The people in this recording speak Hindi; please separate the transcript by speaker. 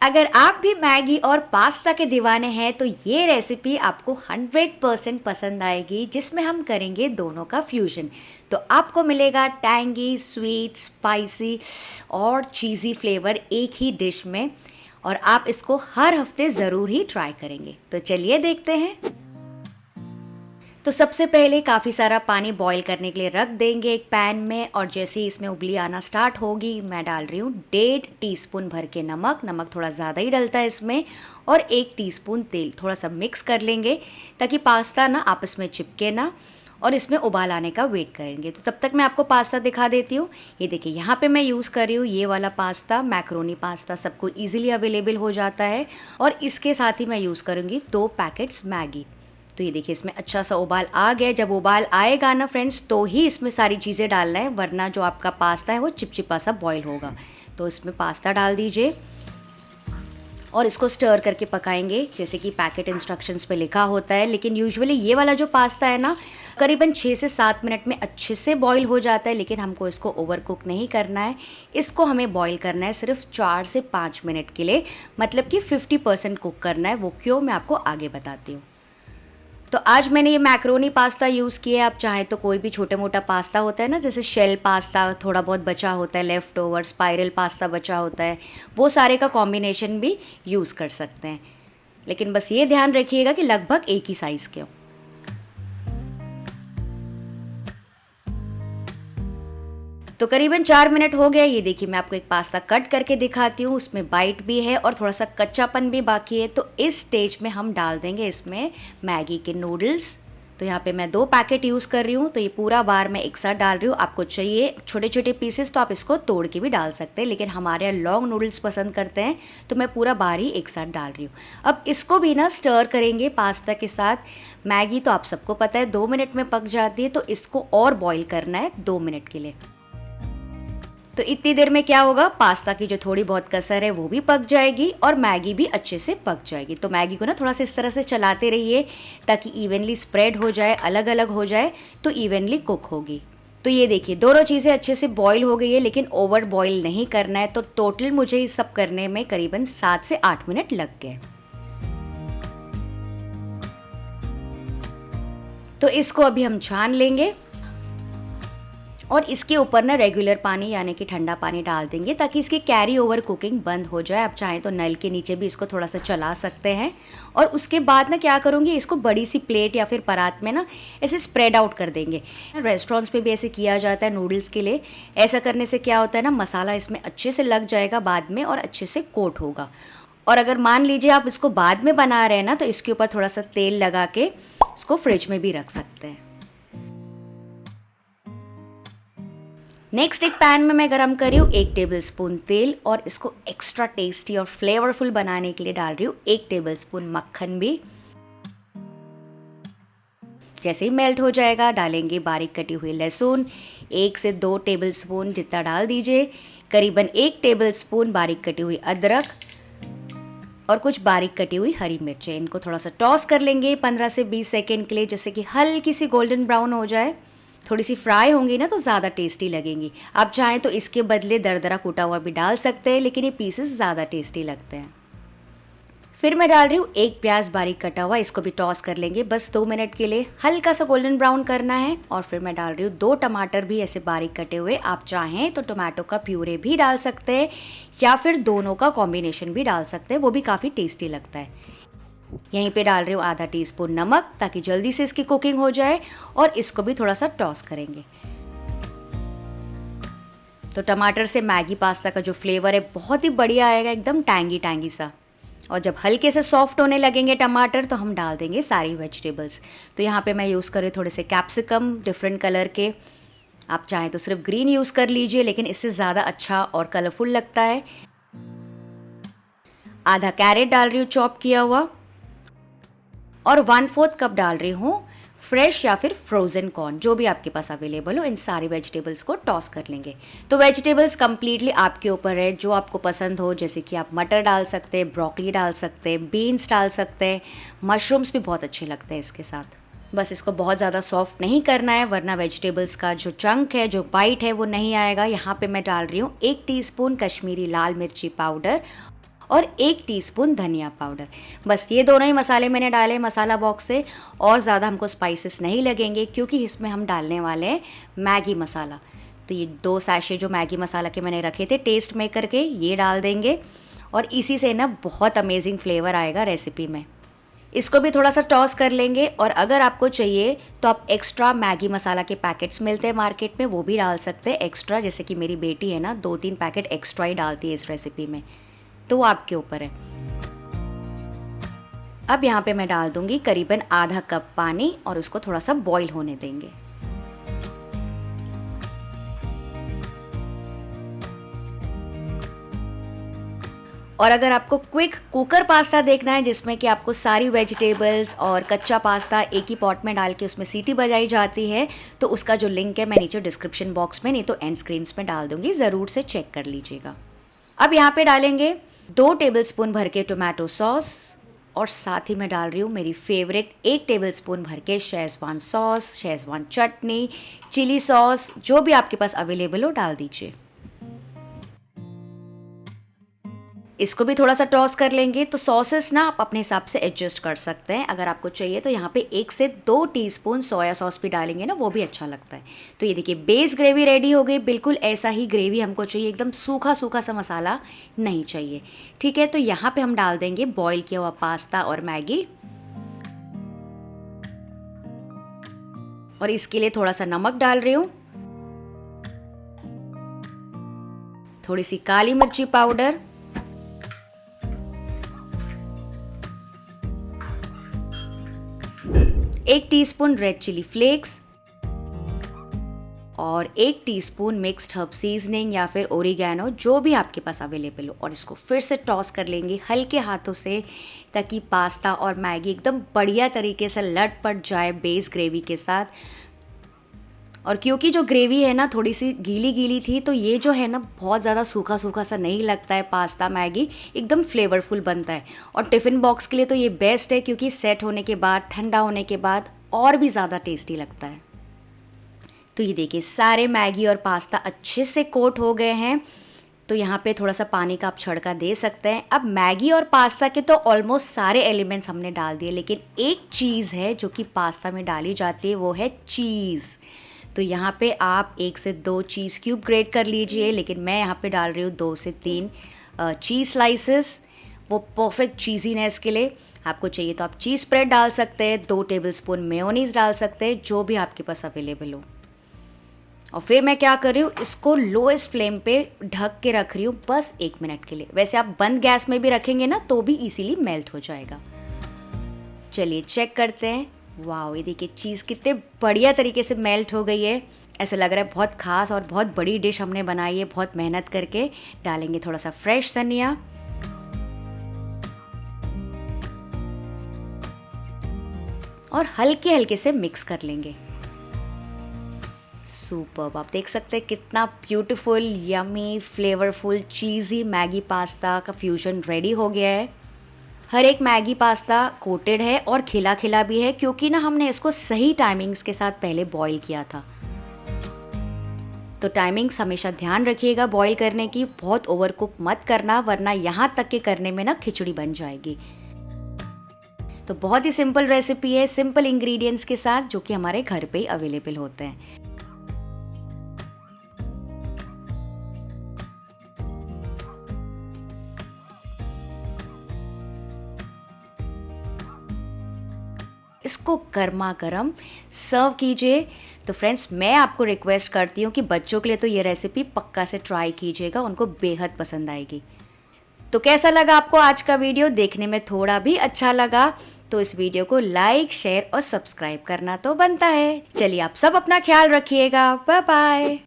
Speaker 1: अगर आप भी मैगी और पास्ता के दीवाने हैं तो ये रेसिपी आपको 100% पसंद आएगी, जिसमें हम करेंगे दोनों का फ्यूजन। तो आपको मिलेगा टैंगी, स्वीट, स्पाइसी और चीज़ी फ्लेवर एक ही डिश में, और आप इसको हर हफ्ते ज़रूर ही ट्राई करेंगे। तो चलिए देखते हैं। तो सबसे पहले काफ़ी सारा पानी बॉईल करने के लिए रख देंगे एक पैन में, और जैसे ही इसमें उबली आना स्टार्ट होगी मैं डाल रही हूँ 1.5 टीस्पून भर के नमक थोड़ा ज़्यादा ही डलता है इसमें, और 1 टीस्पून तेल। थोड़ा सा मिक्स कर लेंगे ताकि पास्ता ना आपस में चिपके ना, और इसमें उबाल आने का वेट करेंगे। तो तब तक मैं आपको पास्ता दिखा देती हूँ। ये देखिए यहाँ पे मैं यूज़ कर रही हूँ ये वाला पास्ता, मैक्रोनी पास्ता सबको ईजिली अवेलेबल हो जाता है। और इसके साथ ही मैं यूज़ करूँगी 2 पैकेट्स मैगी। तो ये देखिए इसमें अच्छा सा उबाल आ गया। जब उबाल आएगा ना फ्रेंड्स, तो ही इसमें सारी चीज़ें डालना है, वरना जो आपका पास्ता है वो चिपचिपा सा बॉईल होगा। तो इसमें पास्ता डाल दीजिए और इसको स्टर करके पकाएंगे जैसे कि पैकेट इंस्ट्रक्शंस पे लिखा होता है। लेकिन यूजुअली ये वाला जो पास्ता है ना, करीबन 6 से 7 मिनट में अच्छे से बॉईल हो जाता है, लेकिन हमको इसको ओवर कुक नहीं करना है। इसको हमें बॉईल करना है सिर्फ 4 से 5 मिनट के लिए, मतलब कि 50% कुक करना है। वो क्यों, मैं आपको आगे बताती हूँ। तो आज मैंने ये मैक्रोनी पास्ता यूज़ किया है। आप चाहें तो कोई भी छोटा मोटा पास्ता होता है ना, जैसे शेल पास्ता थोड़ा बहुत बचा होता है, लेफ़्ट ओवर स्पाइरल पास्ता बचा होता है, वो सारे का कॉम्बिनेशन भी यूज़ कर सकते हैं। लेकिन बस ये ध्यान रखिएगा कि लगभग एक ही साइज़ के हो। तो करीबन 4 मिनट हो गया। ये देखिए मैं आपको एक पास्ता कट करके दिखाती हूँ, उसमें बाइट भी है और थोड़ा सा कच्चापन भी बाकी है। तो इस स्टेज में हम डाल देंगे इसमें मैगी के नूडल्स। तो यहाँ पे मैं 2 पैकेट यूज़ कर रही हूँ, तो ये पूरा बार मैं एक साथ डाल रही हूँ। आपको चाहिए छोटे छोटे पीसेस तो आप इसको तोड़ के भी डाल सकते हैं, लेकिन हमारे यहाँ लॉन्ग नूडल्स पसंद करते हैं, तो मैं पूरा बार ही एक साथ डाल रही हूँ। अब इसको भी ना स्टर करेंगे पास्ता के साथ। मैगी तो आप सबको पता है 2 मिनट में पक जाती है, तो इसको और बॉईल करना है 2 मिनट के लिए। तो इतनी देर में क्या होगा, पास्ता की जो थोड़ी बहुत कसर है वो भी पक जाएगी और मैगी भी अच्छे से पक जाएगी। तो मैगी को ना थोड़ा सा इस तरह से चलाते रहिए ताकि इवनली स्प्रेड हो जाए, अलग अलग हो जाए, तो इवनली कुक होगी। तो ये देखिए दोनों चीज़ें अच्छे से बॉईल हो गई है, लेकिन ओवर बॉईल नहीं करना है। तो टोटल मुझे इस सब करने में करीबन 7 से 8 मिनट लग गए। तो इसको अभी हम छान लेंगे और इसके ऊपर ना रेगुलर पानी यानी कि ठंडा पानी डाल देंगे ताकि इसकी कैरी ओवर कुकिंग बंद हो जाए। आप चाहें तो नल के नीचे भी इसको थोड़ा सा चला सकते हैं। और उसके बाद ना क्या करूँगी, इसको बड़ी सी प्लेट या फिर परात में ना ऐसे स्प्रेड आउट कर देंगे। रेस्टोरेंट्स पे भी ऐसे किया जाता है नूडल्स के लिए। ऐसा करने से क्या होता है ना, मसाला इसमें अच्छे से लग जाएगा बाद में और अच्छे से कोट होगा। और अगर मान लीजिए आप इसको बाद में बना रहे हैं ना, तो इसके ऊपर थोड़ा सा तेल लगा के इसको फ्रिज में भी रख सकते हैं। नेक्स्ट एक पैन में मैं गरम कर रही हूँ 1 टेबलस्पून तेल, और इसको एक्स्ट्रा टेस्टी और फ्लेवरफुल बनाने के लिए डाल रही हूँ 1 टेबलस्पून मक्खन भी। जैसे ही मेल्ट हो जाएगा डालेंगे बारीक कटी हुई लहसुन, 1 से 2 टेबलस्पून जितना डाल दीजिए। करीबन 1 टेबलस्पून बारीक कटी हुई अदरक और कुछ बारीक कटी हुई हरी मिर्चें। इनको थोड़ा सा टॉस कर लेंगे 15 से 20 सेकेंड के लिए, जैसे कि हल्की सी गोल्डन ब्राउन हो जाए। थोड़ी सी फ्राई होंगी ना तो ज़्यादा टेस्टी लगेंगी। आप चाहें तो इसके बदले दरदरा कूटा हुआ भी डाल सकते हैं, लेकिन ये पीसेस ज़्यादा टेस्टी लगते हैं। फिर मैं डाल रही हूँ 1 प्याज बारीक कटा हुआ, इसको भी टॉस कर लेंगे बस 2 मिनट के लिए, हल्का सा गोल्डन ब्राउन करना है। और फिर मैं डाल रही हूँ 2 टमाटर भी ऐसे बारीक कटे हुए। आप चाहें तो टमाटो का प्यूरे भी डाल सकते हैं या फिर दोनों का कॉम्बिनेशन भी डाल सकते हैं, वो भी काफ़ी टेस्टी लगता है। यहीं पे डाल रही हूँ आधा टीस्पून नमक ताकि जल्दी से इसकी कुकिंग हो जाए, और इसको भी थोड़ा सा टॉस करेंगे। तो टमाटर से मैगी पास्ता का जो फ्लेवर है बहुत ही बढ़िया आएगा, एकदम टैंगी टैंगी सा। और जब हल्के से सॉफ्ट होने लगेंगे टमाटर, तो हम डाल देंगे सारी वेजिटेबल्स। तो यहाँ पे मैं यूज़ कर रही हूँ थोड़े से कैप्सिकम डिफरेंट कलर के। आप चाहें तो सिर्फ ग्रीन यूज़ कर लीजिए, लेकिन इससे ज़्यादा अच्छा और कलरफुल लगता है। आधा कैरेट डाल रही हूँ चॉप किया हुआ, और 1/4 कप डाल रही हूँ फ्रेश या फिर फ्रोज़न कॉर्न, जो भी आपके पास अवेलेबल हो। इन सारी वेजिटेबल्स को टॉस कर लेंगे। तो वेजिटेबल्स कम्प्लीटली आपके ऊपर है, जो आपको पसंद हो। जैसे कि आप मटर डाल सकते हैं, ब्रोकली डाल सकते हैं, बीन्स डाल सकते हैं, मशरूम्स भी बहुत अच्छे लगते हैं इसके साथ। बस इसको बहुत ज़्यादा सॉफ्ट नहीं करना है, वरना वेजिटेबल्स का जो चंक है, जो बाइट है, वो नहीं आएगा। यहाँ पे मैं डाल रही हूँ 1 टीस्पून कश्मीरी लाल मिर्ची पाउडर और 1 टीस्पून धनिया पाउडर। बस ये दोनों ही मसाले मैंने डाले मसाला बॉक्स से, और ज़्यादा हमको स्पाइसेस नहीं लगेंगे क्योंकि इसमें हम डालने वाले हैं मैगी मसाला। तो ये 2 सैशे जो मैगी मसाला के मैंने रखे थे टेस्ट मेकर के, ये डाल देंगे और इसी से ना बहुत अमेजिंग फ्लेवर आएगा रेसिपी में। इसको भी थोड़ा सा टॉस कर लेंगे, और अगर आपको चाहिए तो आप एक्स्ट्रा मैगी मसाला के पैकेट्स मिलते हैं मार्केट में, वो भी डाल सकते हैं एक्स्ट्रा। जैसे कि मेरी बेटी है ना 2-3 पैकेट एक्स्ट्रा ही डालती है इस रेसिपी में, तो वो आपके ऊपर है। अब यहाँ पे मैं डाल दूंगी करीबन आधा कप पानी और उसको थोड़ा सा बॉईल होने देंगे। और अगर आपको क्विक कुकर पास्ता देखना है जिसमें कि आपको सारी वेजिटेबल्स और कच्चा पास्ता एक ही पॉट में डाल के उसमें सीटी बजाई जाती है, तो उसका जो लिंक है मैं नीचे डिस्क्रिप्शन बॉक्स में नहीं तो एंड स्क्रीन्स में डाल दूंगी, ज़रूर से चेक कर लीजिएगा। अब यहाँ पे डालेंगे 2 टेबलस्पून भर के टोमेटो सॉस, और साथ ही मैं डाल रही हूँ मेरी फेवरेट 1 टेबलस्पून भर के शेज़वान सॉस, शेज़वान चटनी, चिली सॉस, जो भी आपके पास अवेलेबल हो डाल दीजिए। इसको भी थोड़ा सा टॉस कर लेंगे। तो सॉसेस ना आप अपने हिसाब से एडजस्ट कर सकते हैं, अगर आपको चाहिए तो यहाँ पे 1 से 2 टीस्पून सोया सॉस भी डालेंगे ना, वो भी अच्छा लगता है। तो ये देखिए बेस ग्रेवी रेडी हो गई, बिल्कुल ऐसा ही ग्रेवी हमको चाहिए, एकदम सूखा सूखा सा मसाला नहीं चाहिए, ठीक है। तो यहाँ पे हम डाल देंगे बॉईल किया हुआ पास्ता और मैगी, और इसके लिए थोड़ा सा नमक डाल रही हूँ, थोड़ी सी काली मिर्ची पाउडर, एक टीस्पून रेड चिली फ्लेक्स, और 1 टीस्पून मिक्स्ड हर्ब सीजनिंग या फिर ओरिगैनो, जो भी आपके पास अवेलेबल हो। और इसको फिर से टॉस कर लेंगे हल्के हाथों से, ताकि पास्ता और मैगी एकदम बढ़िया तरीके से लटपट जाए बेस ग्रेवी के साथ। और क्योंकि जो ग्रेवी है ना थोड़ी सी गीली गीली थी, तो ये जो है ना बहुत ज़्यादा सूखा सूखा सा नहीं लगता है, पास्ता मैगी एकदम फ्लेवरफुल बनता है। और टिफ़िन बॉक्स के लिए तो ये बेस्ट है, क्योंकि सेट होने के बाद, ठंडा होने के बाद और भी ज़्यादा टेस्टी लगता है। तो ये देखिए सारे मैगी और पास्ता अच्छे से कोट हो गए हैं। तो यहाँ पे थोड़ा सा पानी का आप छड़का दे सकते हैं। अब मैगी और पास्ता के तो ऑलमोस्ट सारे एलिमेंट्स हमने डाल दिए, लेकिन एक चीज़ है जो कि पास्ता में डाली जाती है, वो है चीज़। तो यहाँ पे आप 1 से 2 चीज़ क्यूब ग्रेट कर लीजिए, लेकिन मैं यहाँ पे डाल रही हूँ 2 से 3 चीज़ स्लाइसेस, वो परफेक्ट चीज़ीनेस के लिए। आपको चाहिए तो आप चीज़ स्प्रेड डाल सकते हैं, 2 टेबलस्पून मेयोनीज़ डाल सकते हैं, जो भी आपके पास अवेलेबल हो। और फिर मैं क्या कर रही हूँ, इसको लोएस्ट फ्लेम पे ढक के रख रही हूँ बस 1 मिनट के लिए। वैसे आप बंद गैस में भी रखेंगे ना तो भी इजीली मेल्ट हो जाएगा। चलिए चेक करते हैं। वाह, ये देखिए चीज़ कितने बढ़िया तरीके से मेल्ट हो गई है। ऐसा लग रहा है बहुत खास और बहुत बड़ी डिश हमने बनाई है, बहुत मेहनत करके। डालेंगे थोड़ा सा फ्रेश धनिया, और हल्के हल्के से मिक्स कर लेंगे। सुपर्ब, आप देख सकते हैं कितना ब्यूटीफुल, यमी, फ्लेवरफुल, चीज़ी मैगी पास्ता का फ्यूजन रेडी हो गया है। हर एक मैगी पास्ता कोटेड है और खिला खिला भी है, क्योंकि ना हमने इसको सही टाइमिंग्स के साथ पहले बॉईल किया था। तो टाइमिंग्स हमेशा ध्यान रखिएगा बॉईल करने की, बहुत ओवर कुक मत करना, वरना यहाँ तक के करने में ना खिचड़ी बन जाएगी। तो बहुत ही सिंपल रेसिपी है, सिंपल इंग्रेडिएंट्स के साथ, जो कि हमारे घर पे ही अवेलेबल होते हैं। इसको गर्मा गर्म सर्व कीजिए। तो फ्रेंड्स, मैं आपको रिक्वेस्ट करती हूँ कि बच्चों के लिए तो ये रेसिपी पक्का से ट्राई कीजिएगा, उनको बेहद पसंद आएगी। तो कैसा लगा आपको आज का वीडियो? देखने में थोड़ा भी अच्छा लगा तो इस वीडियो को लाइक, शेयर और सब्सक्राइब करना तो बनता है। चलिए आप सब अपना ख्याल रखिएगा। Bye bye.